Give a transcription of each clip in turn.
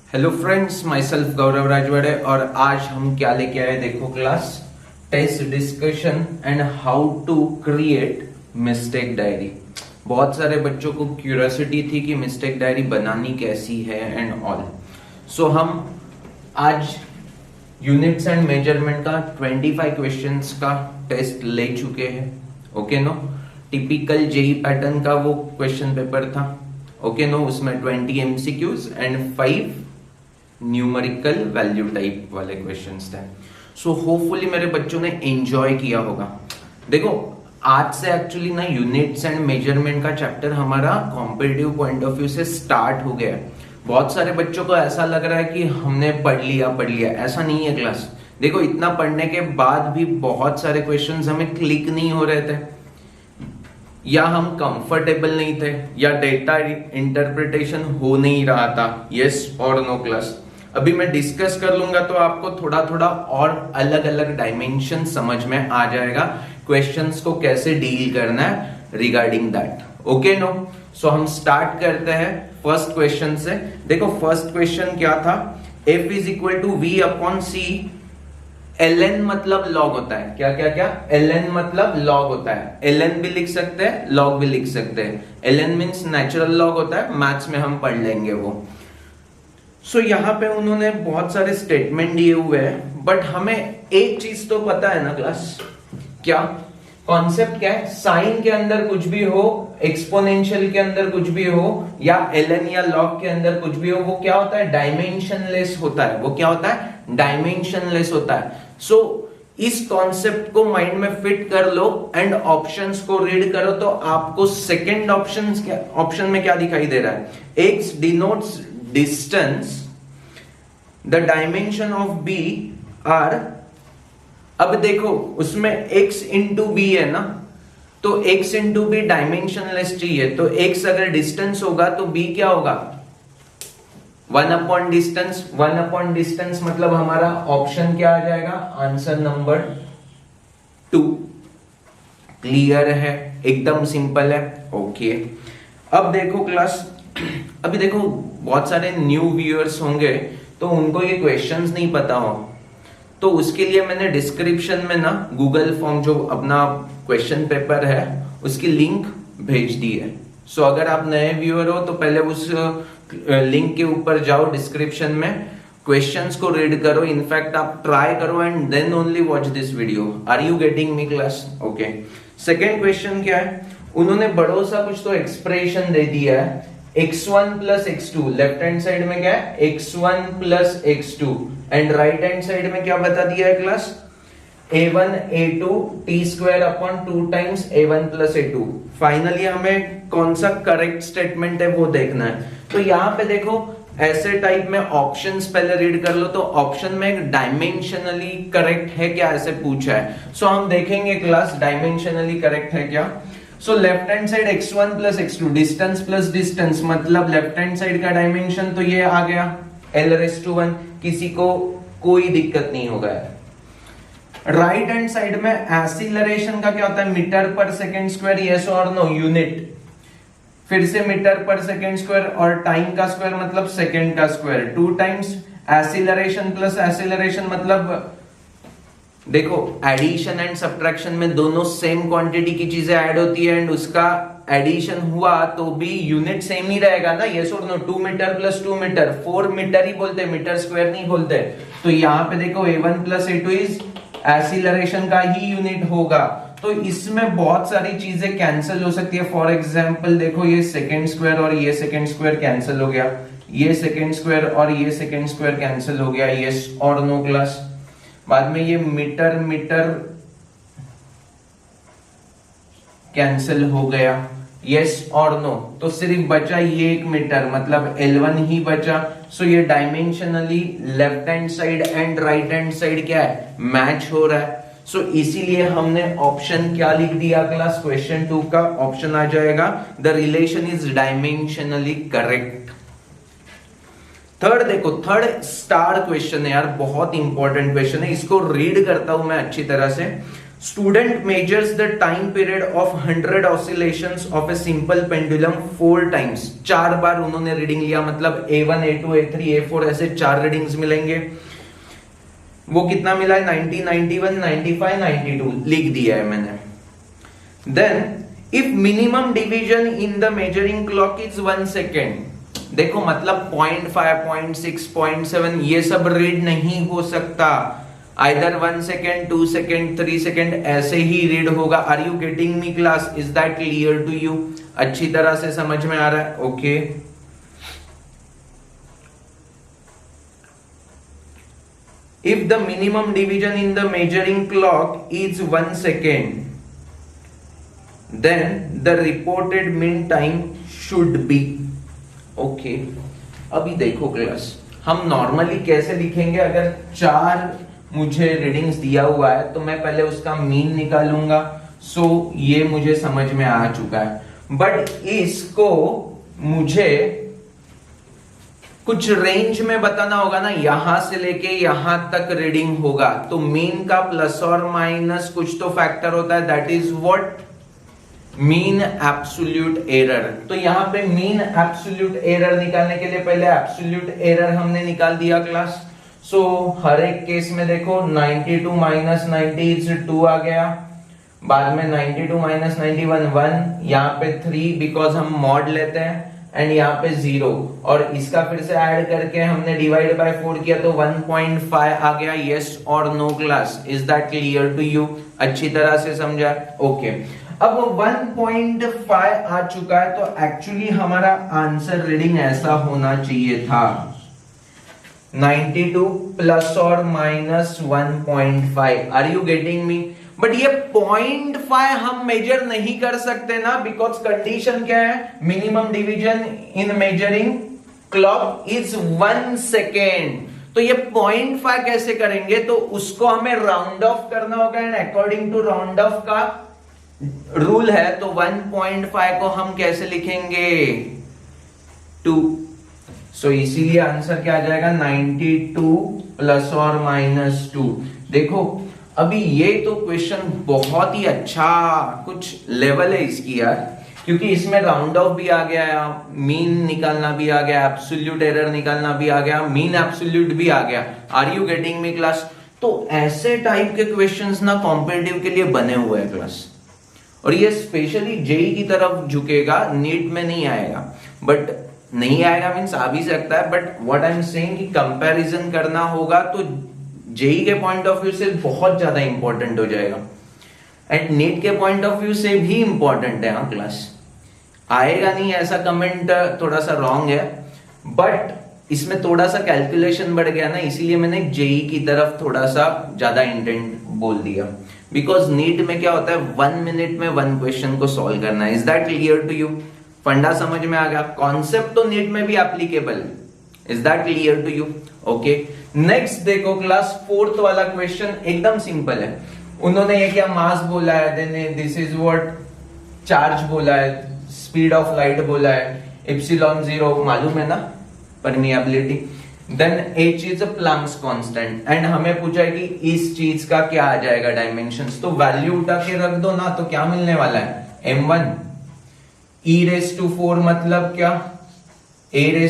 Hello friends, myself Gaurav Rajwade और आज हम क्या लेके आए देखो class test discussion and how to create mistake diary. बहुत सारे बच्चों को क्यूरियोसिटी थी कि मिस्टेक डायरी बनानी कैसी है एंड ऑल। सो हम आज यूनिट्स एंड मेजरमेंट का 25 क्वेश्चंस का टेस्ट ले चुके हैं। Okay no, typical JEE pattern का वो क्वेश्चन पेपर था। ओके नो, उसमें 20 MCQs and 5 numerical value type वाले क्वेश्चंस थे। सो होपफुली मेरे बच्चों ने एंजॉय किया होगा। देखो, आज से एक्चुअली ना यूनिट्स एंड मेजरमेंट का चैप्टर हमारा कॉम्पिटिटिव पॉइंट ऑफ व्यू से स्टार्ट हो गया है। बहुत सारे बच्चों को ऐसा लग रहा है कि हमने पढ़ लिया। ऐसा नहीं है क्लास। देखो, इतना पढ़ने के बाद भी बहुत सारे क्वेश्चंस हमें क्लिक नहीं हो रहे थे, या हम कंफर्टेबल नहीं थे, या डेटा इंटरप्रिटेशन हो नहीं रहा था। यस और नो क्लास। अभी मैं डिस्कस कर लूंगा तो आपको थोड़ा थोड़ा और अलग अलग डायमेंशन समझ में आ जाएगा, क्वेश्चंस को कैसे डील करना है रिगार्डिंग दैट। ओके नो, सो हम स्टार्ट करते हैं फर्स्ट क्वेश्चन से। देखो, फर्स्ट क्वेश्चन क्या था, F is equal to V upon C। ln मतलब लॉग होता है। क्या क्या क्या, ln मतलब लॉग होता है। ln भी लिख सकते हैं, लॉग भी लिख सकते हैं। ln मीन्स नेचुरल लॉग होता है, मैथ्स में हम पढ़ लेंगे वो। सो यहाँ पे उन्होंने बहुत सारे स्टेटमेंट दिए हुए हैं, बट हमें एक चीज तो पता है ना क्लास, क्या कॉन्सेप्ट क्या है, साइन के अंदर कुछ भी हो, एक्सपोनेंशियल के अंदर कुछ भी हो, या ln या लॉग के अंदर कुछ भी हो, वो क्या होता है, डायमेंशनलेस होता है। वो क्या होता है, डायमेंशनलेस होता है। सो इस कॉन्सेप्ट को माइंड में फिट कर लो एंड ऑप्शंस को रीड करो तो आपको सेकंड ऑप्शन में क्या दिखाई दे रहा है, x denotes distance, the dimension of b are. अब देखो, उसमें x इंटू बी है ना, तो x इंटू बी डायमेंशनलेस चाहिए, तो x अगर डिस्टेंस होगा तो b क्या होगा, 1 अपॉन डिस्टेंस। 1 अपॉन डिस्टेंस मतलब हमारा ऑप्शन क्या आ जाएगा, आंसर नंबर 2। क्लियर है, एकदम सिंपल है। ओके, अब देखो क्लास, अभी देखो बहुत सारे न्यू व्यूअर्स होंगे तो उनको ये क्वेश्चंस नहीं पता हो, तो उसके लिए मैंने डिस्क्रिप्शन में ना गूगल फॉर्म जो अपना क्वेश्चन पेपर है उसकी लिंक भेज दी है। सो अगर आप नए व्यूअर हो तो पहले उस लिंक के ऊपर जाओ, डिस्क्रिप्शन में क्वेश्चंस को रीड करो, इनफैक्ट आप ट्राई करो and then only watch this video. Are you getting me class? Okay, second question क्या है, उन्होंने बड़ो सा कुछ तो एक्सप्रेशन दे दिया है, x1 plus x2। Left hand side में क्या है, x1 plus x2 and right hand side में क्या बता दिया है class, a1 a2 t square upon 2 times a1 plus a2। Finally हमें कौन सा करेक्ट स्टेटमेंट है वो देखना है। तो यहाँ पे देखो, ऐसे टाइप में ऑप्शंस पहले रीड कर लो, तो ऑप्शन में डायमेंशनली करेक्ट है क्या, ऐसे पूछा है। सो हम देखेंगे क्लास डायमेंशनली करेक्ट है क्या। सो left hand side x1 plus x2, distance plus distance मतलब लेफ्ट हैंड साइड का डायमेंशन तो ये आ गया l⁻1। किसी को कोई दिक्कत नहीं होगा। राइट हैंड साइड में एक्सीलरेशन का क्या होता है, metre per second square. Yes और नो, यूनिट फिर से मीटर पर सेकेंड स्क्वायर, और टाइम का स्क्वायर मतलब सेकेंड का square. 2 times acceleration plus acceleration मतलब देखो, एडिशन एंड सब्ट्रैक्शन में दोनों सेम क्वांटिटी की चीजें ऐड होती है एंड उसका एडिशन हुआ तो भी यूनिट सेम ही रहेगा ना। यस और no, 2 metre plus 2 metre, 4 metre ही बोलते, मीटर स्क्वायर नहीं बोलते। तो यहाँ पे देखो a1 plus a2 is acceleration का ही यूनिट होगा। तो इसमें बहुत सारी चीजें कैंसिल हो सकती है। फॉर एग्जाम्पल देखो, ये सेकेंड स्क्वायर और ये सेकेंड स्क्वायर कैंसिल हो गया, ये सेकेंड स्क्वायर और ये सेकेंड स्क्वायर कैंसिल हो गया। यस और नो क्लास। बाद में ये मीटर मीटर कैंसिल हो गया। यस और नो, तो सिर्फ बचा ये 1 मीटर मतलब L1 ही बचा। सो ये dimensionally left hand side and right hand side क्या है, मैच हो रहा है। सो इसीलिए हमने ऑप्शन क्या लिख दिया क्लास, क्वेश्चन 2 का ऑप्शन आ जाएगा, the relation is dimensionally correct. Third देखो, थर्ड स्टार क्वेश्चन है यार, बहुत इंपॉर्टेंट क्वेश्चन है, इसको रीड करता हूं मैं अच्छी तरह से। Student measures the time period of 100 oscillations of a simple pendulum 4 times. 4 बार उन्होंने रीडिंग लिया, मतलब A1 A2 A3 A4 ऐसे 4 रीडिंग्स मिलेंगे। वो कितना मिला है? 90 91 95 92 लिख दिया है मैंने। Then if minimum division in the measuring clock is 1 second, देखो मतलब 0.5 0.6 0.7 ये सब रीड नहीं हो सकता, आइदर 1 सेकेंड 2 सेकेंड 3 सेकेंड ऐसे ही रीड होगा। Are you getting me class? Is that clear to you? अच्छी तरह से समझ में आ रहा है? Okay if the minimum division in the measuring clock is 1 second then the reported mean time should be okay। अभी देखो क्लास, हम नॉर्मली कैसे लिखेंगे? अगर 4 मुझे रीडिंग्स दिया हुआ है तो मैं पहले उसका मीन निकालूंगा। सो ये मुझे समझ में आ चुका है, बट इसको मुझे कुछ रेंज में बताना होगा ना, यहां से लेके यहां तक रीडिंग होगा, तो मीन का प्लस और माइनस कुछ तो फैक्टर होता है, that is what mean absolute error. तो यहां पे मीन एब्सोल्यूट एरर निकालने के लिए पहले एब्सोल्यूट एरर हमने निकाल दिया क्लास। सो हर एक केस में देखो 92 माइनस 90 इज 2 आ गया, बाद में 92 माइनस 91 1, यहाँ पे 3 बिकॉज हम मॉड लेते हैं, एंड यहाँ पे 0, और इसका फिर से ऐड करके हमने डिवाइड बाय 4 किया तो 1.5 आ गया। यस और no class? Is that clear to you? अच्छी तरह से समझा? ओके अब 1.5 आ चुका है, तो एक्चुअली हमारा आंसर रीडिंग ऐसा होना चाहिए था 92 प्लस और minus 1.5। Are you getting me? But ये 0.5 हम मेजर नहीं कर सकते ना, बिकॉज कंडीशन क्या है? Minimum division in measuring clock is 1 second. तो ये 0.5 कैसे करेंगे? तो उसको हमें राउंड ऑफ करना होगा, and according to round off का रूल है, तो 1.5 को हम कैसे लिखेंगे? 2। सो इसीलिए आंसर क्या आ जाएगा? 92 प्लस और माइनस 2। देखो अभी ये तो क्वेश्चन बहुत ही अच्छा कुछ लेवल है इसकी यार, क्योंकि इसमें राउंड ऑफ भी आ गया, मीन निकालना भी आ गया, एब्सोल्यूट एरर निकालना भी आ गया, मीन एब्सोल्यूट भी आ गया। Are you getting me class? तो ऐसे टाइप के क्वेश्चंस ना कॉम्पिटिटिव के लिए बने हुए हैं क्लास, और ये स्पेशली जेई की तरफ झुकेगा, नीट में नहीं आएगा। बट नहीं आएगा मीन्स आ भी सकता है, but what I am saying कि कंपैरिजन करना होगा तो जेई के पॉइंट ऑफ व्यू से बहुत ज्यादा इंपॉर्टेंट हो जाएगा, एंड नीट के पॉइंट ऑफ व्यू से भी इंपॉर्टेंट है। हाँ क्लास आएगा नहीं ऐसा कमेंट थोड़ा सा रॉन्ग है, बट इसमें थोड़ा सा कैलकुलेशन बढ़ गया ना, इसीलिए मैंने जेई की तरफ थोड़ा सा ज्यादा इंटेंट बोल दिया। बिकॉज नीट में क्या होता है, 1 मिनट में 1 क्वेश्चन को सॉल्व करना है। Is that clear to you? फंडा समझ में आ गया? कॉन्सेप्ट तो नीट में भी applicable. Is that clear to you? Okay next देखो क्लास 4th वाला क्वेश्चन एकदम सिंपल है। उन्होंने ये क्या मास बोला है, then this is what charge बोला है, स्पीड ऑफ लाइट बोला है, एप्सिलॉन 0 मालूम है ना, permeability, then h is a Planck's constant, and हमें पूछा है कि इस चीज का क्या आ जाएगा डायमेंशंस, तो वैल्यू उठा के रख दो ना, तो क्या मिलने वाला है? m1 e⁴ मतलब क्या? a⁴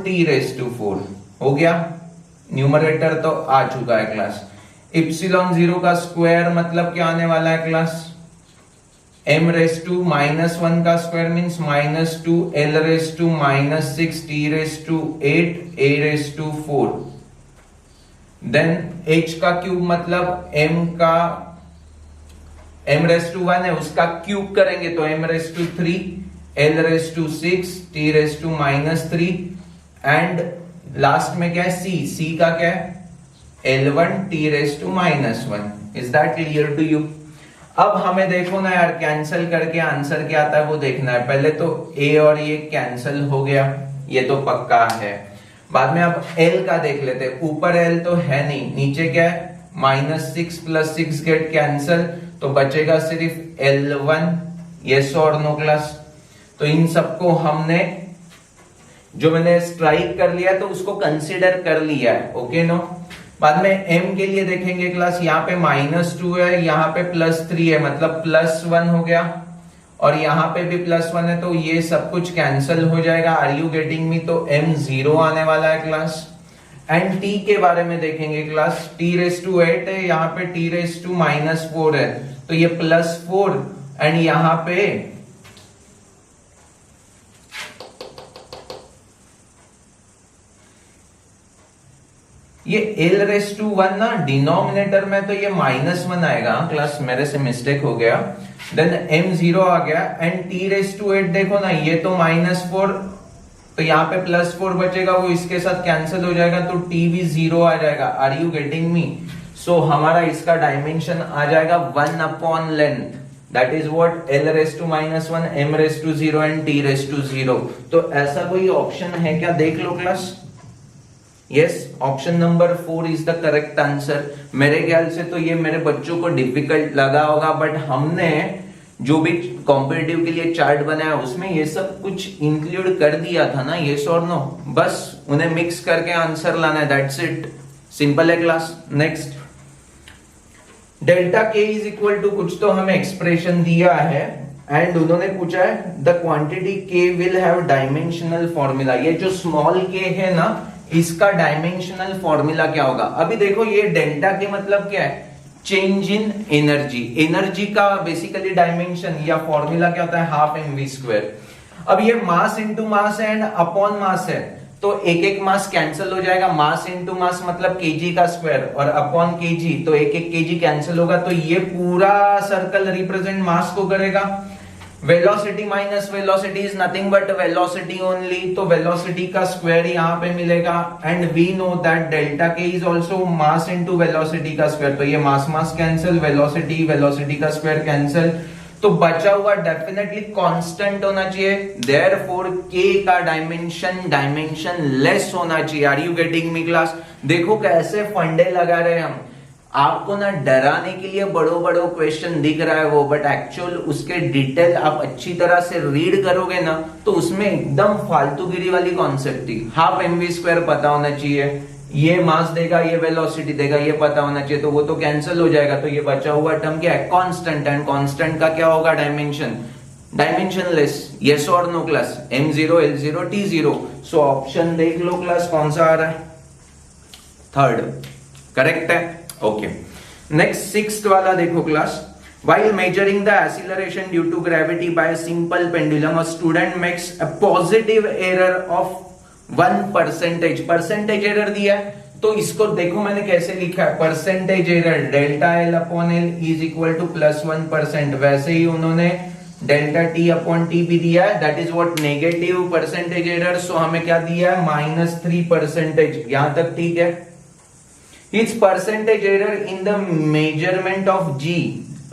t⁴ हो गया, न्यूमरेटर तो आ चुका है क्लास। एप्सिलॉन 0 का स्क्वायर मतलब क्या आने वाला है क्लास? m⁻⁻1 का square means -2 l⁻⁻6 t⁸ a⁴, then h का क्यूब मतलब m⁻1 है उसका क्यूब करेंगे तो m⁻3 l⁻6 t⁻−3, and last में क्या है? c का क्या है? l1 t⁻−1। Is that clear to you? अब हमें देखो ना यार, कैंसिल करके आंसर क्या आता है वो देखना है। पहले तो a और ये कैंसिल हो गया, ये तो पक्का है। बाद में अब l का देख लेते हैं, ऊपर l तो है नहीं, नीचे क्या है? -6 + 6 गेट कैंसिल, तो बचेगा सिर्फ l1। यस और नो क्लास? तो इन सबको हमने जो मैंने स्ट्राइक कर लिया तो उसको कंसीडर कर लिया है, ओके नो? बाद में m के लिए देखेंगे क्लास, यहाँ पे -2 है, यहाँ पे +3 है, मतलब +1 हो गया, और यहाँ पे भी +1 है, तो ये सब कुछ कैंसिल हो जाएगा। Are you getting me? तो m 0 आने वाला है क्लास। एंड t के बारे में देखेंगे क्लास, t⁸8 है, यहाँ पे t⁻⁻4 है, तो ये +4, एंड यहाँ पे ये l⁻1 ना डिनोमिनेटर में, तो ये -1 आएगा क्लास, मेरे से मिस्टेक हो गया। देन m 0 आ गया, एंड t⁸8 देखो ना, ये तो -4, तो यहाँ पे +4 बचेगा, वो इसके साथ कैंसिल हो जाएगा, तो t भी 0 आ जाएगा। Are you getting me? So हमारा इसका डायमेंशन आ जाएगा 1/लेंथ, that is what l⁻1 m⁻0 and t⁻0। तो ऐसा कोई ऑप्शन है क्या? देख लो class. Yes, option number 4 is the correct answer. मेरे ख्याल से तो ये मेरे बच्चों को डिफिकल्ट लगा होगा, बट हमने जो भी कॉम्पिटिटिव के लिए चार्ट बनाया उसमें ये सब कुछ इंक्लूड कर दिया था ना, यस और नो। बस उन्हें मिक्स करके आंसर लाना है, दैट्स इट, सिंपल है class. Next, delta K is equal to कुछ तो हमें एक्सप्रेशन दिया है, एंड उन्होंने पूछा है द क्वांटिटी के विल हैव डायमेंशनल फॉर्मूला। ये जो स्मॉल के है ना, इसका डायमेंशनल फॉर्मूला क्या होगा? अभी देखो, ये डेल्टा के मतलब क्या है? Change in energy. एनर्जी का बेसिकली डायमेंशन या फॉर्मूला क्या होता है? Half mv²। अब ये mass into mass and upon mass है, तो एक एक मास कैंसिल हो जाएगा। मास इनटू मास मतलब केजी का स्क्वायर, और अपॉन केजी तो एक एक केजी कैंसिल होगा, तो ये पूरा सर्कल रिप्रेजेंट मास को करेगा। Velocity minus velocity is nothing but velocity only, तो वेलोसिटी का स्क्वायर यहाँ पे मिलेगा। And we know that delta K is also mass into velocity का स्क्वायर, तो ये mass mass cancel, velocity velocity का स्क्वायर कैंसिल, तो बचा हुआ डेफिनेटली कांस्टेंट होना चाहिए। देयरफॉर के का डायमेंशन लेस होना चाहिए। Are you getting me class? देखो कैसे फंडे लगा रहे हम, आपको ना डराने के लिए बड़ो बड़ो क्वेश्चन दिख रहा है वो, बट एक्चुअल उसके डिटेल आप अच्छी तरह से रीड करोगे ना, तो उसमें एकदम फालतूगिरी वाली कॉन्सेप्ट थी। हाफ mv² पता होना चाहिए, ये मास देगा, ये वेलोसिटी देगा, ये पता होना चाहिए, तो वो तो कैंसिल हो जाएगा। तो ये बचा हुआ टर्म क्या है? कांस्टेंट, एंड कांस्टेंट का क्या होगा? डायमेंशनलेस। यस और no class? m0 l0 t0। So option देख लो क्लास, कौन सा आ रहा है? थर्ड करेक्ट है। ओके, नेक्स्ट सिक्स्थ वाला देखो class. While measuring the acceleration due to gravity by a simple pendulum, a student makes a positive error of 1%। Percentage error दिया है, तो इसको देखो मैंने कैसे लिखा है, percentage error delta L upon L is equal to +1%। वैसे ही उन्होंने डेल्टा टी अपॉन टी भी दिया है, that is what negative percentage error. So हमें क्या दिया है? -3%। यहां तक ठीक है। It's percentage error in the measurement of g,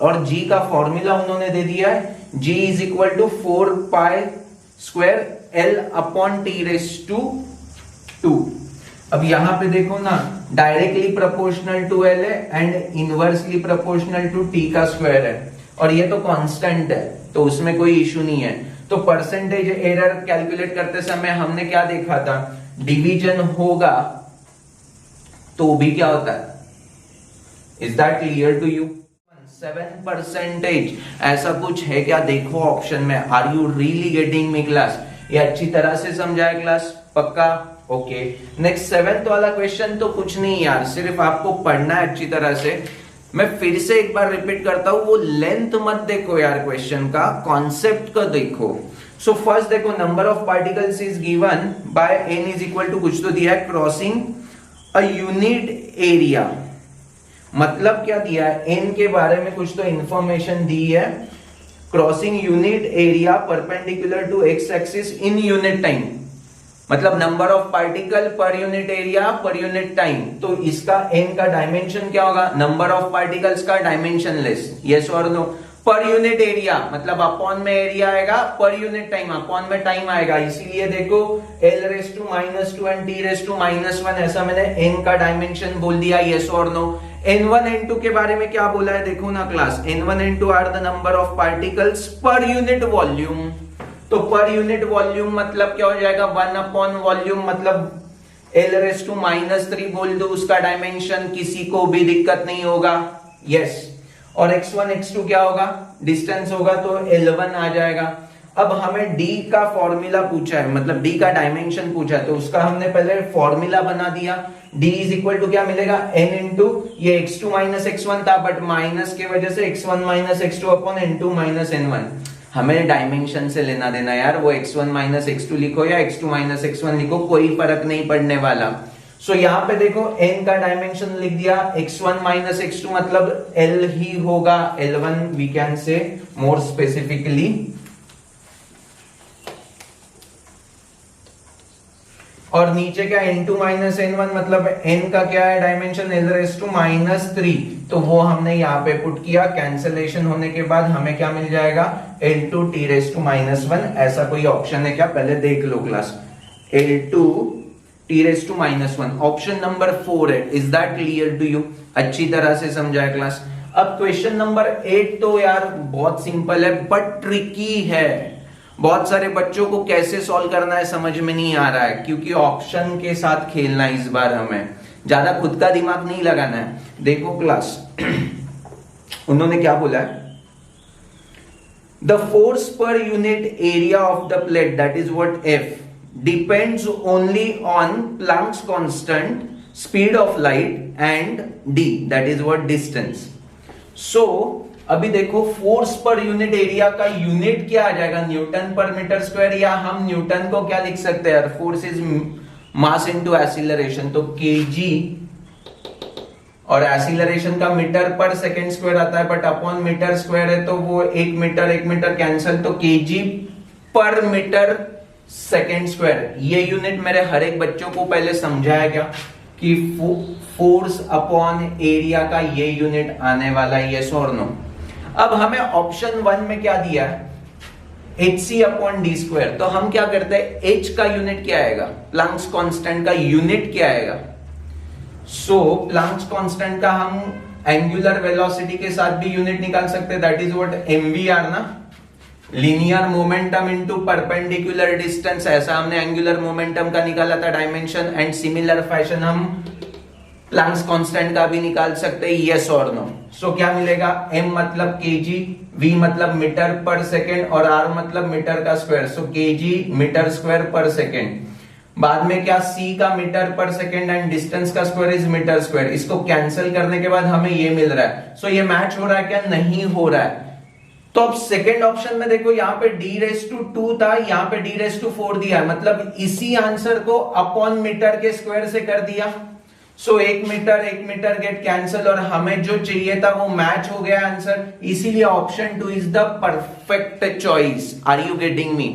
और g का फॉर्मूला उन्होंने दे दिया है, g is equal to 4π² l upon t⁻²। अब यहां पे देखो ना, डायरेक्टली प्रोपोर्शनल टू l है and inversely proportional to t का स्क्वायर है, और ये तो कांस्टेंट है, तो उसमें कोई इशू नहीं है। तो परसेंटेज एरर कैलकुलेट करते समय हमने क्या देखा था? डिवीजन होगा तो भी क्या होता है? Is that clear to you? 7% ऐसा कुछ है क्या? देखो ऑप्शन में। Are you really getting me class? ये अच्छी तरह से समझाया क्लास? पक्का? ओके, नेक्स्ट 7th वाला क्वेश्चन तो कुछ नहीं यार, सिर्फ आपको पढ़ना है अच्छी तरह से। मैं फिर से एक बार रिपीट करता हूं, वो लेंथ मत देखो यार, क्वेश्चन का कॉन्सेप्ट का देखो। सो फर्स्ट देखो, number of particles is given by n is equal to कुछ तो दिया है, क्रॉसिंग अ यूनिट एरिया। मतलब क्या दिया है? n के बारे में कुछ तो इंफॉर्मेशन दी है, crossing unit area perpendicular to x axis in unit time, मतलब number of particle per unit area per unit time. तो इसका n का डायमेंशन क्या होगा? नंबर ऑफ पार्टिकल्स का डायमेंशन लेस। यस और नो? पर यूनिट एरिया मतलब upon में एरिया आएगा, पर यूनिट टाइम अपॉन में टाइम आएगा, इसीलिए देखो l⁻² एंड t⁻⁻1 ऐसा मैंने n का डायमेंशन बोल दिया। यस और नो? n1 n2 के बारे में क्या बोला है देखो ना class, n1 n2 are the number of particles per unit volume. तो पर यूनिट वॉल्यूम मतलब क्या हो जाएगा? 1 अपॉन वॉल्यूम, मतलब एल रेस टू -3 बोल दो उसका डायमेंशन, किसी को भी दिक्कत नहीं होगा। यस, और x1 x2 क्या होगा, डिस्टेंस होगा तो L1 आ जाएगा। अब हमें d का फॉर्मूला पूछा है, मतलब d का डायमेंशन पूछा है, तो उसका हमने पहले फॉर्मूला बना दिया। d इज इक्वल टू क्या मिलेगा, n इंटू ये x2 माइनस x1 था, बट माइनस के वजह से x1 minus x2 upon n2 minus n1। हमें डायमेंशन से लेना देना यार, वो x1 माइनस x2 लिखो या x2 माइनस x1 लिखो, कोई फर्क नहीं पड़ने वाला। सो यहाँ पे देखो n का डायमेंशन लिख दिया, x1 माइनस x2 मतलब l ही होगा, L1 we can say more specifically. और नीचे क्या n2 माइनस n1 मतलब n का क्या है डायमेंशन, l रेस टू -3, तो वो हमने यहाँ पे पुट किया। कैंसलेशन होने के बाद हमें क्या मिल जाएगा, l2 t रेस टू -1। ऐसा कोई ऑप्शन है क्या, पहले देख लो class. l2 t raise to -1 option number 4 है। Is that clear to you, अच्छी तरह से समझा क्लास। अब क्वेश्चन नंबर 8 तो यार बहुत सिंपल है बट ट्रिकी है। बहुत सारे बच्चों को कैसे सॉल्व करना है समझ में नहीं आ रहा है, क्योंकि ऑप्शन के साथ खेलना है इस बार, हमें ज्यादा खुद का दिमाग नहीं लगाना है। देखो क्लास उन्होंने क्या बोला है, the force per unit area of the plate that is what F depends only on Planck's constant, speed of light and d that is what distance. So अभी देखो फोर्स पर यूनिट एरिया का unit क्या आ जाएगा, Newton पर metre square, या हम Newton को क्या लिख सकते हैं, force is mass into acceleration, तो केजी, और एक्सीलरेशन का मीटर पर सेकंड स्क्वायर आता है, बट अपॉन मीटर स्क्वायर है तो वो एक मीटर कैंसिल, तो केजी पर मीटर सेकंड स्क्वायर। ये यूनिट मेरे हर एक बच्चों को पहले समझाया क्या कि फोर्स अपॉन एरिया का ये यूनिट आने वाला है, यस और नो। अब हमें ऑप्शन 1 में क्या दिया है, hc अपॉन डी स्क्वायर, तो हम क्या करते हैं, h का यूनिट क्या आएगा, प्लैंक्स कांस्टेंट का यूनिट क्या आएगा। सो प्लैंक्स कांस्टेंट का हम एंगुलर वेलोसिटी के साथ भी यूनिट निकाल सकते हैं, दैट इज व्हाट mvr ना, linear momentum into perpendicular distance, ऐसा हमने एंगुलर मोमेंटम का निकाला था डायमेंशन, एंड सिमिलर फैशन हम प्लैंक्स कांस्टेंट का भी निकाल सकते हैं, यस और नो। सो क्या मिलेगा, m मतलब केजी, v मतलब मीटर पर सेकेंड, और r मतलब मीटर का स्क्वायर, सो केजी मीटर स्क्वायर पर सेकेंड। बाद में क्या, c का metre per second and distance का स्क्वायर इज मीटर स्क्वायर। इसको कैंसिल करने के बाद हमें ये मिल रहा है। सो ये मैच हो रहा है क्या, नहीं हो रहा है। तो अब सेकेंड ऑप्शन में देखो, यहाँ पे d रेस टू 2 था, यहाँ पे d रेस टू 4 दिया है, मतलब इसी आंसर को अपॉन मीटर के स्क्वायर से कर दिया। सो एक मीटर गेट कैंसिल, और हमें जो चाहिए था वो मैच हो गया आंसर, इसीलिए option 2 is the perfect choice. Are you getting me,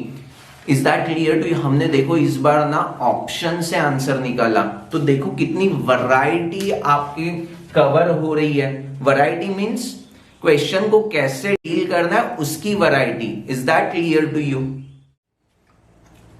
is that clear to you. हमने देखो इस बार ना ऑप्शन से आंसर निकाला, तो देखो कितनी वैरायटी आपकी कवर हो रही है। वैरायटी मींस क्वेश्चन को कैसे डील करना है उसकी variety. Is that clear to you.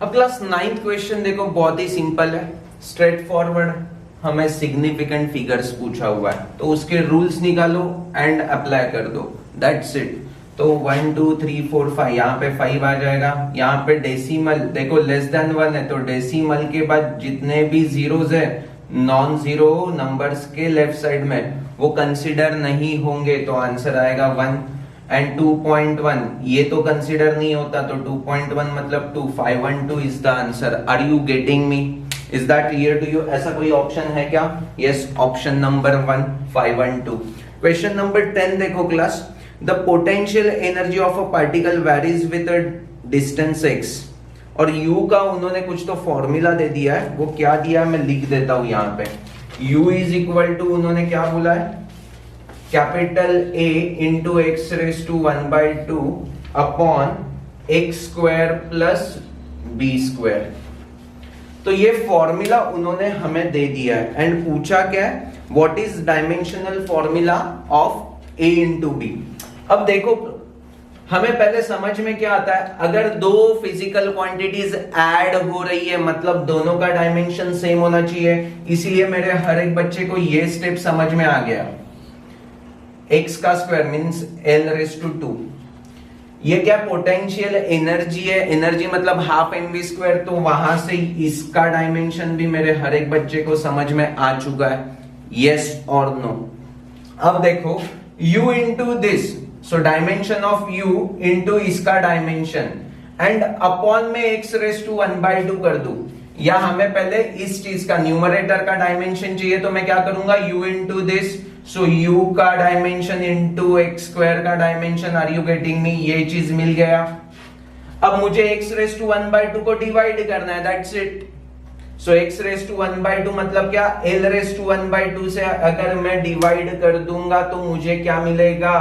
अब क्लास 9th क्वेश्चन देखो, बहुत ही सिंपल है, स्ट्रेट फॉरवर्ड। हमें सिग्निफिकेंट फिगर्स पूछा हुआ है, तो उसके रूल्स निकालो एंड अप्लाई कर दो, दैट्स इट। तो 1 2 3 4 5, यहाँ पे 5 आ जाएगा। यहाँ पे डेसिमल देखो लेस देन 1 है, तो डेसिमल के बाद जितने भी जीरोस है, नॉन जीरो नंबर्स के लेफ्ट साइड में, वो कंसिडर नहीं होंगे, तो आंसर आएगा 1। एंड 2.1 ये तो कंसिडर नहीं होता, तो 2.1 मतलब 2, 512 is the answer. Are you getting me, is that clear to you. ऐसा कोई ऑप्शन है क्या, yes, option number 1 512। Question number 10 देखो class, the potential energy of a particle varies with a distance x, और u का उन्होंने कुछ तो फॉर्मूला दे दिया है, वो क्या दिया है मैं लिख देता हूं यहाँ पे। u इज इक्वल टू, उन्होंने क्या बोला है, capital A into x raise to 1/2 upon x square plus b square. तो ये फॉर्मूला उन्होंने हमें दे दिया है, एंड पूछा क्या है, what is dimensional formula of A into b. अब देखो हमें पहले समझ में क्या आता है, अगर दो फिजिकल क्वांटिटीज ऐड हो रही है मतलब दोनों का डायमेंशन सेम होना चाहिए, इसीलिए मेरे हर एक बच्चे को ये स्टेप समझ में आ गया। x का square means l raise to 2, ये क्या पोटेंशियल एनर्जी है, एनर्जी मतलब हाफ mv स्क्वायर, तो वहां से इसका डायमेंशन भी मेरे हर एक बच्चे को समझ में आ चुका है, यस और नो। अब देखो u into this, so dimension of u into इसका डायमेंशन एंड अपॉन में x रेज टू 1/2 कर दूं, या हमें पहले इस चीज का न्यूमरेटर का डायमेंशन चाहिए, तो मैं क्या करूंगा u into this, so u का डायमेंशन इंटू एक्स स्क्वायर का dimension, are you getting me, ये चीज मिल गया। अब मुझे x रेज टू 1/2 को डिवाइड करना है, that's it. So x raise to 1/2 मतलब क्या, l रेज टू 1/2 से अगर मैं डिवाइड कर दूंगा तो मुझे क्या मिलेगा,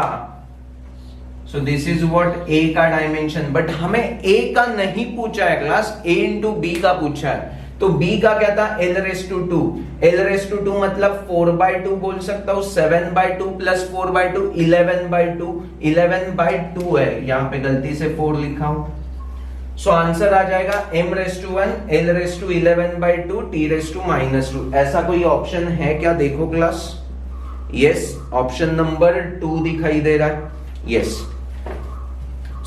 so this is what a का डायमेंशन। बट हमें a का नहीं पूछा है क्लास, a इंटू b का पूछा है, तो b का क्या था, l raise to 2, l raise to 2 मतलब 4/2 बोल सकता हूं, 7/2 प्लस 4/2 11/2, 11/2 है, यहां पे गलती से 4 लिखा हूं। सो आंसर आ जाएगा m raise to 1, l raise to 11/2, t raise to -2। ऐसा कोई ऑप्शन है क्या, देखो क्लास, यस, ऑप्शन नंबर 2 दिखाई दे रहा है, यस।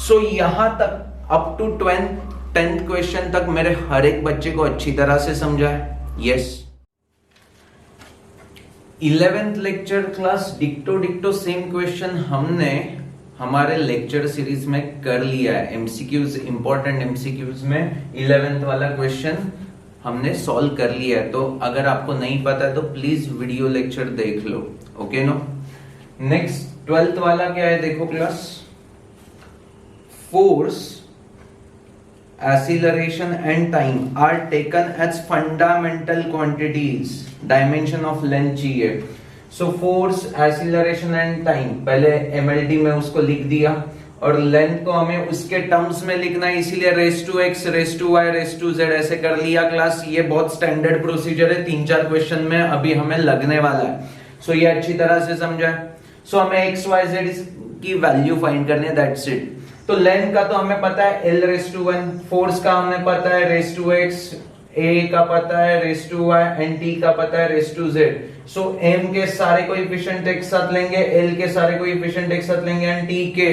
सो यहां तक अप टू 10th क्वेश्चन तक मेरे हर एक बच्चे को अच्छी तरह से समझा है, यस। 11th लेक्चर क्लास डिक्टो सेम क्वेश्चन हमने हमारे लेक्चर सीरीज में कर लिया है, एमसीक्यूज, इंपॉर्टेंट एमसीक्यूज में 11th वाला क्वेश्चन हमने सॉल्व कर लिया है। तो अगर आपको नहीं पता है तो प्लीज वीडियो लेक्चर देख लो, ओके नो। नेक्स्ट 12th वाला क्या है, देखो class, force, acceleration and time are taken as fundamental quantities, dimension of length चाहिए। So force, acceleration and time, पहले एमएलटी में उसको लिख दिया और लेंथ को हमें उसके टर्म्स में लिखना है, इसीलिए raise to x, raise to y, raise to z ऐसे कर लिया क्लास। ये बहुत स्टैंडर्ड प्रोसीजर है, 3-4 क्वेश्चन में अभी हमें लगने वाला है। सो ये अच्छी तरह से समझा है। सो हमें एक्स वाई जेड की वैल्यू फाइंड करनी है, दैट्स इट। तो लेंथ का तो हमें पता है l रेस टू 1, फोर्स का हमें पता है रेस टू x, a का पता है raise to y and t का पता है raise to z। So m के सारे कोएफिशिएंट एक साथ लेंगे, l के सारे कोएफिशिएंट एक साथ लेंगे एंड t के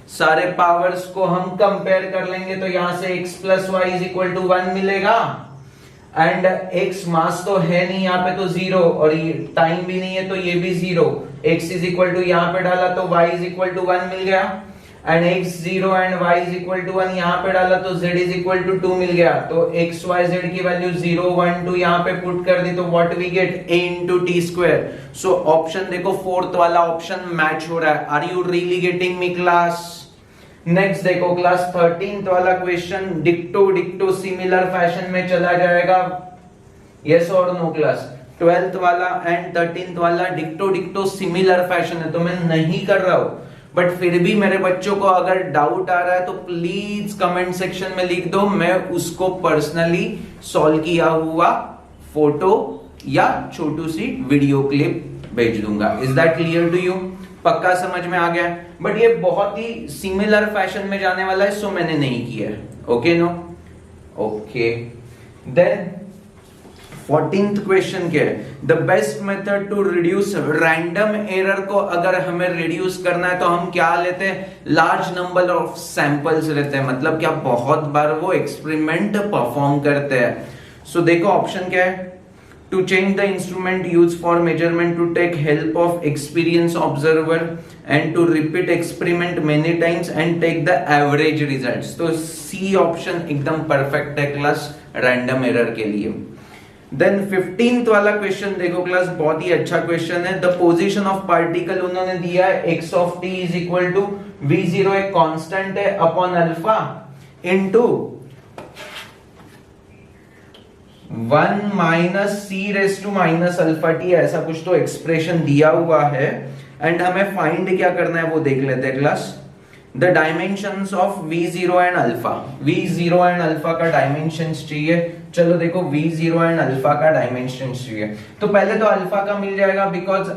सारे पावर्स को हम कंपेयर कर लेंगे, तो यहां से x plus y is equal to 1 मिलेगा एंड x मास तो है नहीं यहाँ पे, तो 0, और ये टाइम भी नहीं है तो ये भी 0। x इज इक्वल टू यहाँ पे डाला तो y इज इक्वल टू 1 मिल गया and x 0 and y is equal to 1 यहाँ पे डाला तो z इज इक्वल टू 2 मिल गया। तो x y z की वैल्यू 0 1 2 यहाँ पे पुट कर दी, तो what we get, a into t square. So option देखो 4th वाला ऑप्शन मैच हो रहा है। Are you really getting me class? Next देखो क्लास 13th वाला क्वेश्चन डिक्टो सिमिलर फैशन में चला जाएगा, यस और नो क्लास। 12th वाला एंड 13th वाला डिक्टो सिमिलर फैशन है, तो मैं नहीं कर रहा हूं, बट फिर भी मेरे बच्चों को अगर डाउट आ रहा है तो प्लीज कमेंट सेक्शन में लिख दो, मैं उसको पर्सनली सॉल्व किया हुआ फोटो या छोटू सी वीडियो क्लिप भेज दूंगा। Is that clear to you? पक्का समझ में आ गया? बट ये बहुत ही सिमिलर फैशन में जाने वाला है, सो मैंने नहीं किया है, okay no? Okay, then 14th question क्या है, the best method to reduce random error को अगर हमें रिड्यूस करना है तो हम क्या लेते हैं, लार्ज नंबर ऑफ सैंपल्स लेते हैं, मतलब क्या बहुत बार वो एक्सपेरिमेंट परफॉर्म करते हैं। सो देखो ऑप्शन क्या है, to change the instrument use for measurement, to take help of experience observer and to repeat experiment many times and take the average results. तो सी ऑप्शन एकदम परफेक्ट है क्लास रैंडम एरर के लिए। Then 15th वाला question देखो class, बहुत ही अच्छा question है। द पोजीशन ऑफ पार्टिकल उन्होंने दिया है x of t is equal to v0 एक कांस्टेंट है upon alpha into 1 minus c raise to minus alpha t, ऐसा कुछ तो एक्सप्रेशन दिया हुआ है एंड हमें फाइंड क्या करना है वो देख लेते हैं class. The dimensions of v0 and alpha, v0 and alpha का डायमेंशंस चाहिए। चलो देखो v0 एंड अल्फा का डायमेंशंस चाहिए, तो पहले तो अल्फा का मिल जाएगा, बिकॉज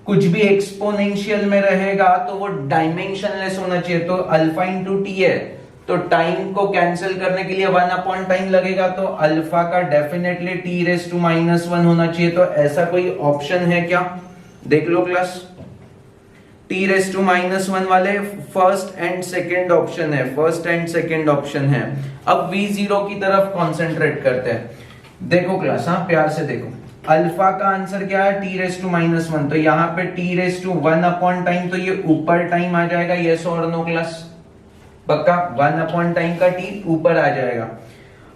कुछ भी एक्सपोनेंशियल में रहेगा तो वो डायमेंशनलेस होना चाहिए, तो अल्फा इंटू टी है, तो टाइम को कैंसिल करने के लिए 1 अपॉन टाइम लगेगा, तो अल्फा का डेफिनेटली t रेज टू -1 होना चाहिए। तो ऐसा कोई ऑप्शन है क्या, देख लो क्लास। t⁻⁻1 वाले फर्स्ट एंड सेकंड ऑप्शन है, फर्स्ट एंड सेकंड ऑप्शन है। अब v0 की तरफ कॉन्सेंट्रेट करते हैं। देखो क्लास, हाँ प्यार से देखो, अल्फा का आंसर क्या है t⁻⁻1, तो यहाँ पे t⁻1 अपॉन टाइम, तो ये ऊपर टाइम आ जाएगा, यस और नो क्लास, पक्का 1 अपॉन टाइम का t ऊपर आ जाएगा।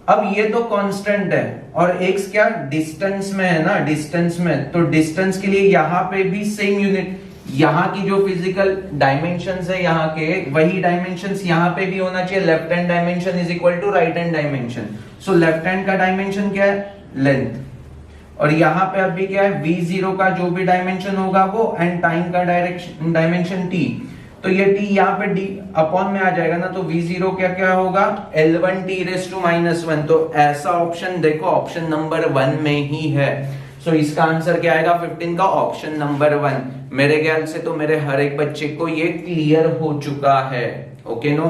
अब ये तो कांस्टेंट है और x क्या डिस्टेंस में है ना, डिस्टेंस में, तो डिस्टेंस के लिए यहाँ पे भी सेम यूनिट, यहाँ की जो फिजिकल डायमेंशंस है यहाँ के, वही डायमेंशंस यहाँ पे भी होना चाहिए। Left hand dimension is equal to right hand dimension, so left hand का डायमेंशन क्या है, लेंथ, और यहाँ पे अभी क्या है, v0 का जो भी डायमेंशन होगा वो, एंड टाइम का डायमेंशन t, तो ये t यहाँ पे d अपॉन में आ जाएगा ना, तो v0 क्या क्या होगा, L1 t⁻⁻1, तो ऐसा ऑप्शन देखो ऑप्शन नंबर 1 में ही है। सो इसका आंसर क्या आएगा 15 का, ऑप्शन नंबर 1। मेरे ख्याल से तो मेरे हर एक बच्चे को ये क्लियर हो चुका है, ओके नो।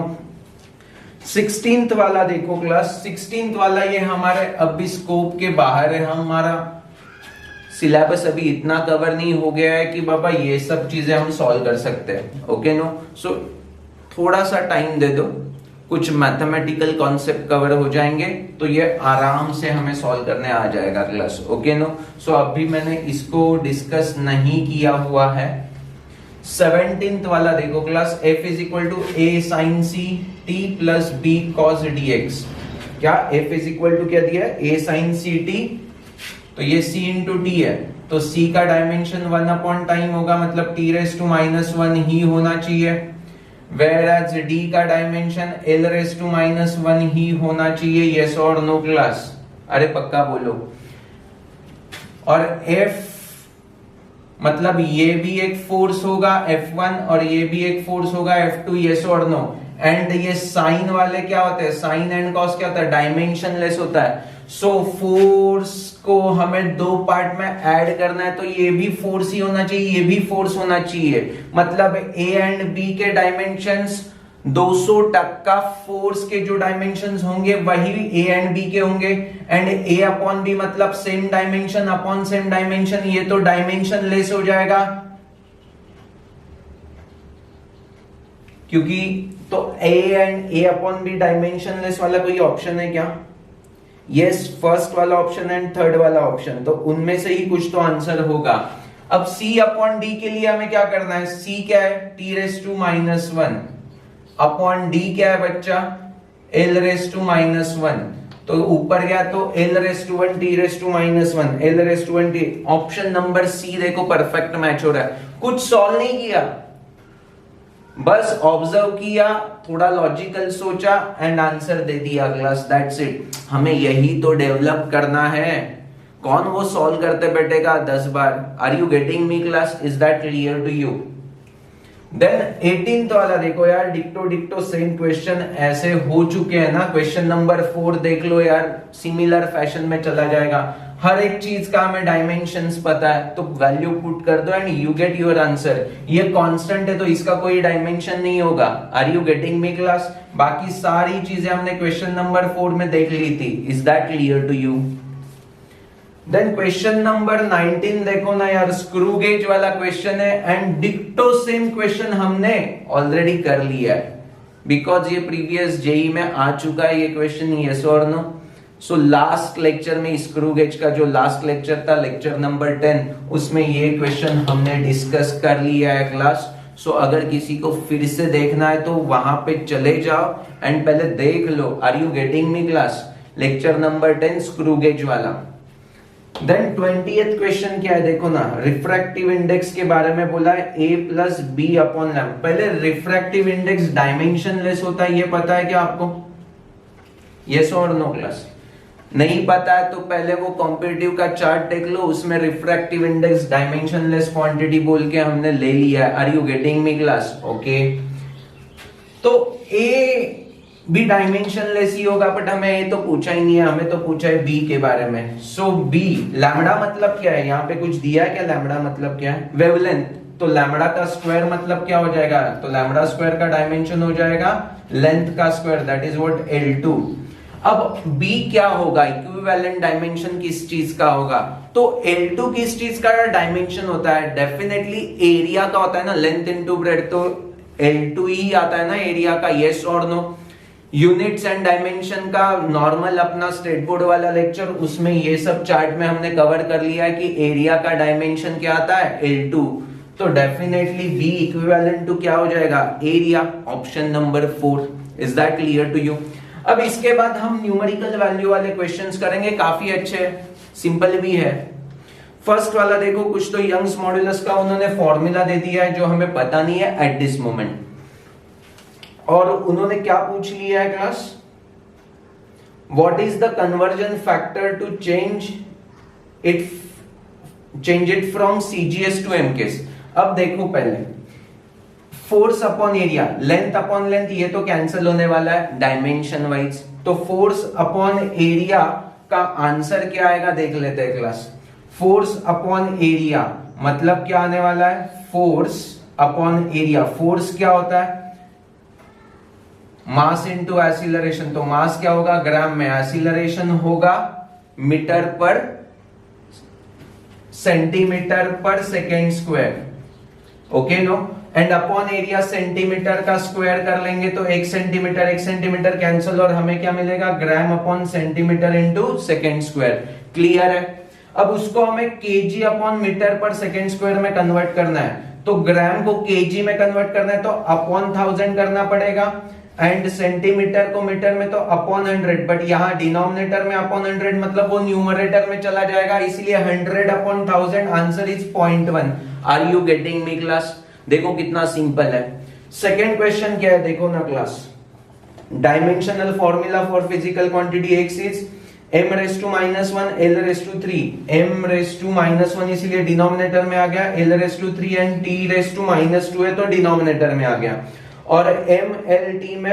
16th वाला देखो क्लास, 16th वाला ये हमारे अभी स्कोप के बाहर है, हमारा सिलेबस अभी इतना कवर नहीं हो गया है कि बाबा ये सब चीजें हम सॉल्व कर सकते हैं, ओके नो। सो थोड़ा सा टाइम दे दो, कुछ मैथमेटिकल कॉन्सेप्ट कवर हो जाएंगे तो ये आराम से हमें सॉल्व करने आ जाएगा क्लास, ओके नो। सो अभी मैंने इसको डिस्कस नहीं किया हुआ है। 17th वाला देखो class, f is equal to a sin c t plus b cos dx, क्या f इज इक्वल टू क्या दिया है, a sin c t, तो ये c इंटू t है, तो c का डायमेंशन 1 अपॉन टाइम होगा, मतलब t⁻⁻1 ही होना चाहिए, whereas d का डायमेंशन l⁻⁻1 ही होना चाहिए, यस और नो क्लास, अरे पक्का बोलो। और f मतलब ये भी एक फोर्स होगा F1 और ये भी एक फोर्स होगा F2, यस और नो। एंड ये साइन वाले क्या होते हैं, साइन एंड कॉस क्या होता है, डायमेंशन लेस होता है। सो फोर्स को हमें दो पार्ट में ऐड करना है, तो ये भी फोर्स ही होना चाहिए, ये भी फोर्स होना चाहिए, मतलब A एंड B के डायमेंशंस 200% फोर्स के जो डायमेंशंस होंगे वही A एंड B के होंगे, एंड A अपॉन B मतलब same dimension upon same dimension, ये तो डायमेंशन लेस हो जाएगा, क्योंकि तो A upon B dimension less वाला कोई ऑप्शन है क्या, यस फर्स्ट वाला ऑप्शन एंड थर्ड वाला ऑप्शन, तो उनमें से ही कुछ तो आंसर होगा। अब C अपॉन D के लिए हमें क्या करना है, C क्या है t⁻⁻1 अपॉन D क्या है बच्चा l⁻⁻1, तो ऊपर गया तो l⁻1 t⁻⁻1 l⁻1 t, option number C देखो परफेक्ट मैच हो रहा है। कुछ सॉल्व नहीं किया, बस ऑब्जर्व किया, थोड़ा लॉजिकल सोचा एंड आंसर दे दिया क्लास, दैट्स इट। हमें यही तो डेवलप करना है, कौन वो सॉल्व करते बैठेगा 10 बार। Are you getting me class, is that clear to you. Then 18th वाला देखो यार, डिक्टो सेम क्वेश्चन ऐसे हो चुके हैं ना, क्वेश्चन नंबर 4 देख लो यार, सिमिलर फैशन में चला जाएगा, हर एक चीज का हमें डायमेंशंस पता है, तो वैल्यू पुट कर दो and you get your answer. ये कांस्टेंट है तो इसका कोई डायमेंशन नहीं होगा, are you getting me class. बाकी सारी चीजें हमने क्वेश्चन नंबर 4 में देख ली थी, is that clear to you. Then question number 19 देखो ना यार, स्क्रू गेज वाला क्वेश्चन है एंड डिक्टो सेम क्वेश्चन हमने ऑलरेडी कर लिया है, बिकॉज ये प्रीवियस जेई में आ चुका है ये क्वेश्चन, यस और नो। सो लास्ट लेक्चर में स्क्रू गेज का जो लास्ट लेक्चर था, लेक्चर नंबर 10, उसमें ये क्वेश्चन हमने डिस्कस कर लिया है क्लास। सो अगर किसी को फिर से देखना है तो वहां पे चले जाओ एंड पहले देख लो, are you getting me class, lecture number 10 screw gauge वाला। देन 20th क्वेश्चन क्या है देखो ना, रिफ्रैक्टिव इंडेक्स के बारे में बोला है a plus b upon lambda. पहले रिफ्रैक्टिव इंडेक्स डायमेंशन लेस होता है, ये पता है क्या आपको, यस और नो क्लास। नहीं पता है तो पहले वो कॉम्पिटिटिव का चार्ट देख लो, उसमें refractive index dimensionless quantity बोल के हमने ले लिया है, are you getting me class, okay. तो a भी डायमेंशन लेस ही होगा, बट हमें ये तो पूछा ही नहीं है, हमें तो पूछा है बी के बारे में। सो बी लैम्डा मतलब क्या है, यहाँ पे कुछ दिया है क्या, लैम्डा मतलब क्या है, वेवलेंथ, तो लैम्डा का स्क्वायर मतलब क्या हो जाएगा, तो लैम्डा स्क्वायर का डायमेंशन हो जाएगा लेंथ का square, that is what L2। अब B क्या होगा, इक्विवेलेंट डायमेंशन किस चीज का होगा, तो L2 किस चीज का डायमेंशन होता है, डेफिनेटली एरिया का होता है ना, लेंथ इनटू ब्रेड्थ, तो L2 ही आता है ना एरिया का, यस और नो। यूनिट्स एंड डायमेंशन का नॉर्मल अपना स्टेट बोर्ड वाला लेक्चर, उसमें ये सब चार्ट में हमने कवर कर लिया है कि एरिया का डायमेंशन क्या आता है, L2, तो डेफिनेटली B इक्विवेलेंट टू क्या हो जाएगा, area, option number 4। Is that clear to you. अब इसके बाद हम न्यूमेरिकल वैल्यू वाले क्वेश्चंस करेंगे, काफी अच्छे, सिंपल भी है। फर्स्ट वाला देखो, कुछ तो यंग्स मॉड्यूलस का उन्होंने फॉर्मूला दे दिया है जो हमें पता नहीं है एट दिस मोमेंट, और उन्होंने क्या पूछ लिया है class, what is the conversion factor to change it from CGS to MKS. अब देखो पहले force upon area, length upon length, ये तो कैंसिल होने वाला है डायमेंशन वाइज, तो फोर्स अपॉन एरिया का आंसर क्या आएगा देख लेते हैं क्लास। फोर्स अपॉन एरिया मतलब क्या आने वाला है, फोर्स अपॉन एरिया, फोर्स क्या होता है, मास इनटू एक्सीलरेशन, तो मास क्या होगा ग्राम में, एक्सीलरेशन होगा metre per centimetre per second square, okay no, and upon area centimetre का स्क्वायर कर लेंगे तो एक सेंटीमीटर कैंसिल, और हमें क्या मिलेगा, ग्राम upon centimetre into second square. Clear है। अब उसको हमें KG upon metre per second square में कन्वर्ट करना है, तो ग्राम को केजी में कन्वर्ट करना है तो अपॉन 1000 करना पड़ेगा, एंड सेंटीमीटर को मीटर में तो अपॉन 100, बट यहाँ डिनोमिनेटर में अपॉन 100 मतलब वो न्यूमरेटर में चला जाएगा, इसलिए 100 upon 1000, answer is 0.1। Are you getting me class. देखो कितना सिंपल है। सेकेंड क्वेश्चन क्या है देखो ना class, dimensional formula for physical quantity x is m raise to -1 l raise to 3, m raise to -1 इसलिए डिनोमिनेटर में आ गया, l raise to 3 and t raise to -2 है तो डिनोमिनेटर में आ गया, और m l t में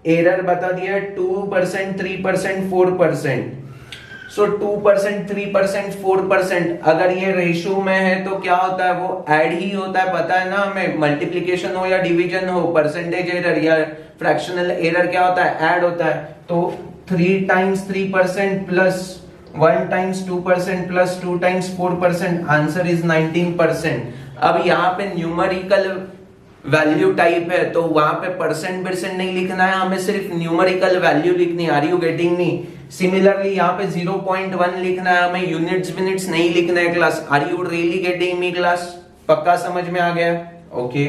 एरर बता दिया 2%, 3%, 4%, सो 2%, 3%, 4%, अगर ये रेशियो में है तो क्या होता है, वो ऐड ही होता है, पता है ना हमें, मल्टीप्लिकेशन हो या डिवीजन हो, परसेंटेज एरर या फ्रैक्शनल एरर क्या होता है, ऐड होता है, तो 3 times 3% plus 1 times 2% plus 2 times 4%, answer is 19%। अब यहाँ पे न्यूमेरिकल वैल्यू टाइप है तो वहां पे परसेंट नहीं लिखना है, हमें सिर्फ न्यूमेरिकल वैल्यू लिखनी है। Are you getting me. Similarly यहाँ पे 0.1 लिखना है, हमें यूनिट्स मिनट्स नहीं लिखना है class. Are you really getting me class, पक्का समझ में आ गया, ओके।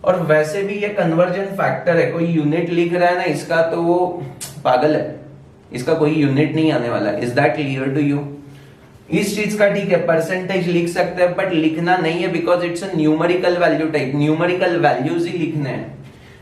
और वैसे भी ये कन्वर्जन फैक्टर है, कोई यूनिट लिख रहा है ना इसका तो वो पागल है, इसका कोई यूनिट नहीं आने वाला। Is that clear to you. इस चीज का ठीक है परसेंटेज लिख सकते हैं बट लिखना नहीं है, because it's a numerical value type, numerical values ही लिखने हैं।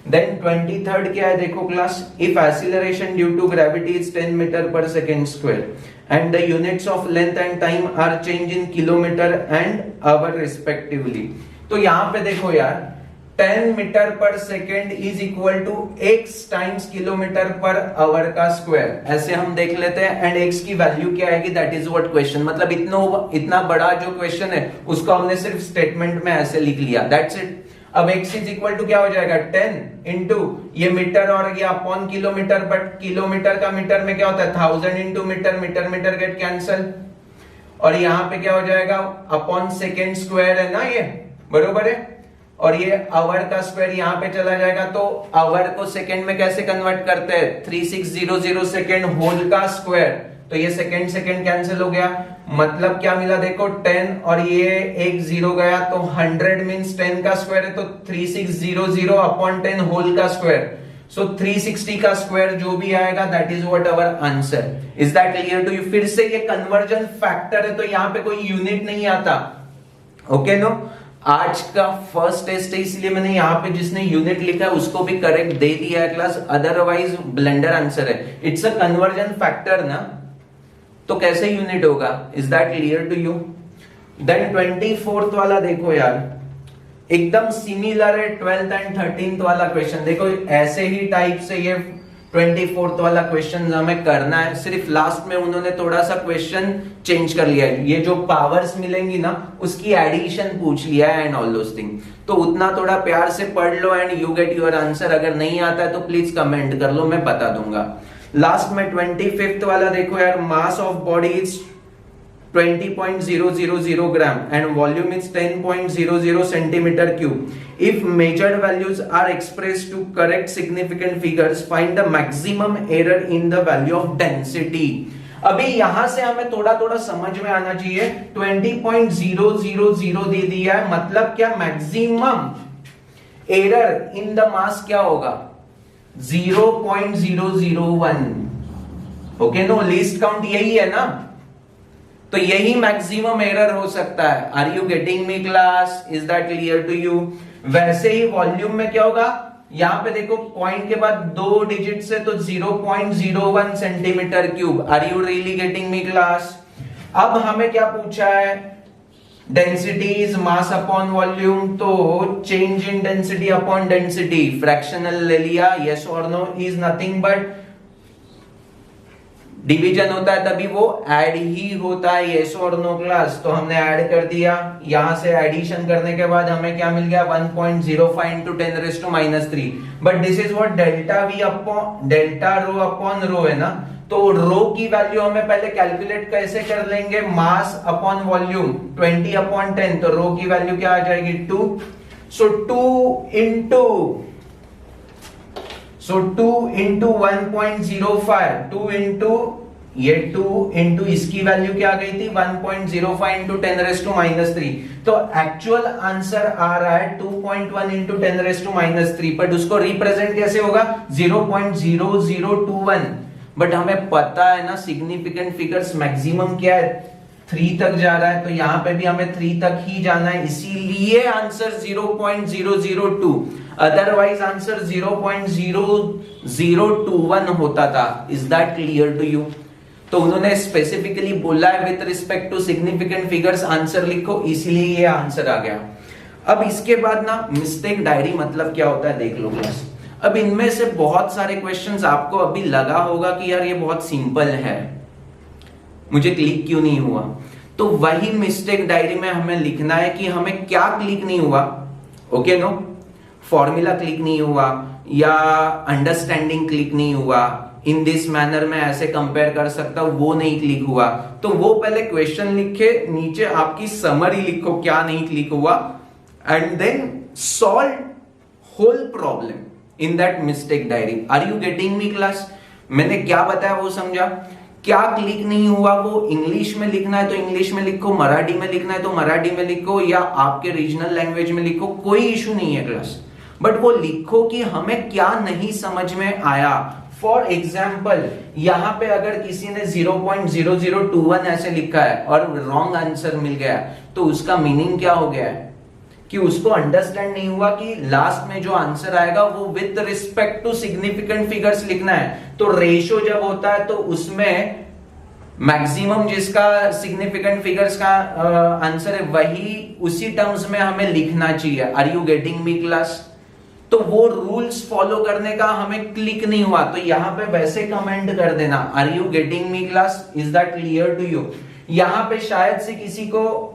देन 23rd क्या है देखो class, if acceleration due to gravity is 10 metre per second square and the units of length and time are change in kilometre and hour respectively. तो यहां पे देखो यार 10 metre per second is equal to x times kilometre per hour का square, ऐसे हम देख लेते हैं, एंड x की वैल्यू क्या आएगी, दैट इज व्हाट क्वेश्चन, मतलब इतना बड़ा जो क्वेश्चन है उसको हमने सिर्फ स्टेटमेंट में ऐसे लिख लिया, दैट्स इट। अब x इज इक्वल टू क्या हो जाएगा 10 इंटू ये मीटर और ये अपॉन किलोमीटर, बट किलोमीटर का मीटर में क्या होता है 1000 into metre, metre metre get cancel, और यहाँ पे क्या हो जाएगा अपॉन सेकेंड स्क्वायर है ना ये, बरोबर है, और ये आवर का स्क्वायर यहाँ पे चला जाएगा, तो आवर को सेकेंड में कैसे कन्वर्ट करते हैं 3600 सेकेंड होल का स्क्वायर, तो ये सेकेंड सेकेंड कैंसिल हो गया, मतलब क्या मिला देखो 10 और ये एक जीरो गया, तो 100 मींस 10 का स्क्वायर है, तो 3600 अपॉन 10 होल का स्क्वायर, सो 360 का स्क्वायर जो भी आएगा that is what our answer. Is that clear to you. फिर से ये कन्वर्जन फैक्टर है तो यहाँ पे कोई यूनिट नहीं आता, ओके नो। आज का फर्स्ट टेस्ट है इसलिए मैंने यहाँ पे जिसने यूनिट लिखा है उसको भी करेक्ट दे दिया है क्लास, अदरवाइज ब्लेंडर आंसर है। इट्स अ कन्वर्जन फैक्टर ना, तो कैसे यूनिट होगा। Is that clear to you. Then 24th वाला देखो यार, एकदम सिमिलर है 12th एंड 13th वाला क्वेश्चन। देखो ऐसे ही टाइप से ये 24th वाला क्वेश्चन हमें करना है, सिर्फ लास्ट में उन्होंने थोड़ा सा क्वेश्चन चेंज कर लिया है, ये जो पावर्स मिलेंगी ना उसकी एडिशन पूछ लिया है एंड ऑल दोस थिंग। तो उतना थोड़ा प्यार से पढ़ लो and you get your answer. अगर नहीं आता है तो प्लीज कमेंट कर लो, मैं बता दूंगा। लास्ट में 25th वाला देखो यार, mass of body is 20.000 gram and volume is 10.00 centimeter cube. If measured values are expressed to correct significant figures, find the maximum error in the value of density. अभी यहां से हमें थोड़ा थोड़ा समझ में आना चाहिए। 20.000 दे दिया है, मतलब क्या maximum error in the mass क्या होगा 0.001। ओके नो, लीस्ट काउंट यही है ना, तो यही मैक्सिमम एरर हो सकता है। Are you getting me class? Is that clear to you? वैसे ही वॉल्यूम में क्या होगा, यहां पे देखो पॉइंट के बाद 2 डिजिट से तो 0.01 centimetre cube. Are you really getting me class? अब हमें क्या पूछा है, density is mass upon volume, तो change in density upon density fractional ले लिया, यस और no, is nothing but division होता है तभी वो ऐड ही होता है, यस और नो क्लास। तो हमने ऐड कर दिया, यहां से एडिशन करने के बाद हमें क्या मिल गया 1.05 into 10⁻³ but this is what delta we upon delta rho upon rho है ना। तो रो की वैल्यू हमें पहले कैलकुलेट कैसे कर लेंगे, मास अपॉन वॉल्यूम 20/10, तो रो की वैल्यू क्या आ जाएगी 2। सो 2 into 1.05, 2 into इसकी वैल्यू क्या आ गई थी 1.05 into 10⁻³ तो एक्चुअल आंसर आ रहा है 2.1 into 10⁻³, बट उसको रिप्रेजेंट कैसे होगा 0.0021। बट हमें पता है ना सिग्निफिकेंट फिगर्स मैक्सिमम क्या है 3 तक जा रहा है, तो यहां पे भी हमें 3 तक ही जाना है, इसीलिए आंसर 0.002, अदरवाइज आंसर 0.0021 होता था। Is that clear to you? तो उन्होंने स्पेसिफिकली बोला है with respect to significant figures answer लिखो, इसीलिए ये आंसर आ गया। अब इसके बाद ना मिस्टेक डायरी मतलब क्या होता है देख लो बस। अब इनमें से बहुत सारे क्वेश्चंस आपको अभी लगा होगा कि यार ये बहुत सिंपल है, मुझे क्लिक क्यों नहीं हुआ। तो वही मिस्टेक डायरी में हमें लिखना है कि हमें क्या क्लिक नहीं हुआ। ओके नो, फॉर्मूला क्लिक नहीं हुआ या अंडरस्टैंडिंग क्लिक नहीं हुआ, इन दिस मैनर में ऐसे कंपेयर कर सकता हूं वो नहीं क्लिक हुआ, तो वो पहले क्वेश्चन लिखे, नीचे आपकी समरी लिखो क्या नहीं क्लिक हुआ and then solve whole problem in that mistake diary. Are you getting me class? मैंने क्या बताया वो समझा? क्या क्लिक नहीं हुआ वो इंग्लिश में लिखना है तो इंग्लिश में लिखो, मराठी में लिखना है तो मराठी में लिखो, या आपके रीजनल लैंग्वेज में लिखो, कोई इशू नहीं है क्लास, बट वो लिखो कि हमें क्या नहीं समझ में आया। फॉर एग्जाम्पल यहां पे अगर किसी ने 0.0021 ऐसे लिखा है और रॉन्ग आंसर मिल गया, तो उसका मीनिंग क्या हो गया है कि उसको अंडरस्टैंड नहीं हुआ कि लास्ट में जो आंसर आएगा वो with respect to significant figures लिखना है। तो रेशो जब होता है तो उसमें मैक्सिमम जिसका सिग्निफिकेंट फिगर्स का आंसर है वही उसी टर्म्स में हमें लिखना चाहिए। Are you getting me class? तो वो रूल्स फॉलो करने का हमें क्लिक नहीं हुआ, तो यहां पे वैसे कमेंट कर देना are you getting me class? Is that clear to you? यहां पे शायद से किसी को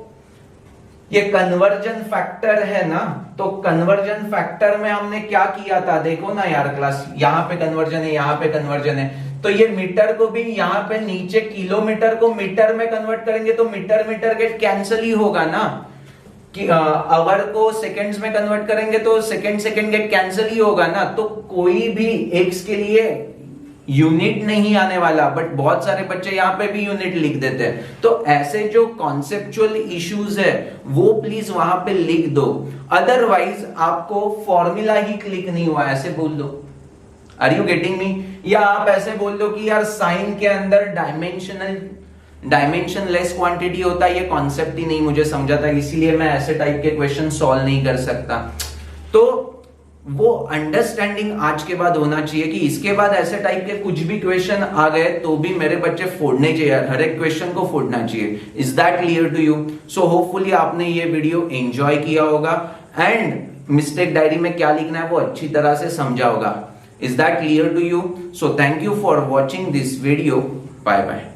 ये कन्वर्जन फैक्टर है ना, तो कन्वर्जन फैक्टर में हमने क्या किया था देखो ना यार क्लास, यहाँ पे कन्वर्जन है, यहाँ पे कन्वर्जन है, तो ये मीटर को भी यहाँ पे नीचे किलोमीटर को मीटर में कन्वर्ट करेंगे तो मीटर मीटर गेट कैंसिल ही होगा ना, कि आवर को सेकंड्स में कन्वर्ट करेंगे तो सेकंड गेट कैंसिल ही होगा ना। तो कोई भी एक्स के लिए यूनिट नहीं आने वाला, बट बहुत सारे बच्चे यहाँ पे भी यूनिट लिख देते हैं। तो ऐसे जो कॉन्सेप्चुअल इश्यूज है वो प्लीज वहां पे लिख दो, अदरवाइज आपको फॉर्मूला ही क्लिक नहीं हुआ ऐसे बोल दो। Are you getting me? या आप ऐसे बोल दो कि यार साइन के अंदर डायमेंशन लेस क्वांटिटी होता है, ये कॉन्सेप्ट ही नहीं मुझे समझा था, इसीलिए मैं ऐसे टाइप के क्वेश्चन सॉल्व नहीं कर सकता। तो वो अंडरस्टैंडिंग आज के बाद होना चाहिए कि इसके बाद ऐसे टाइप के कुछ भी क्वेश्चन आ गए तो भी मेरे बच्चे फोड़ने चाहिए, हर एक क्वेश्चन को फोड़ना चाहिए। Is that clear to you? So hopefully आपने ये वीडियो एंजॉय किया होगा एंड मिस्टेक डायरी में क्या लिखना है वो अच्छी तरह से समझा होगा। Is that clear to you? So thank you for watching this video, bye bye.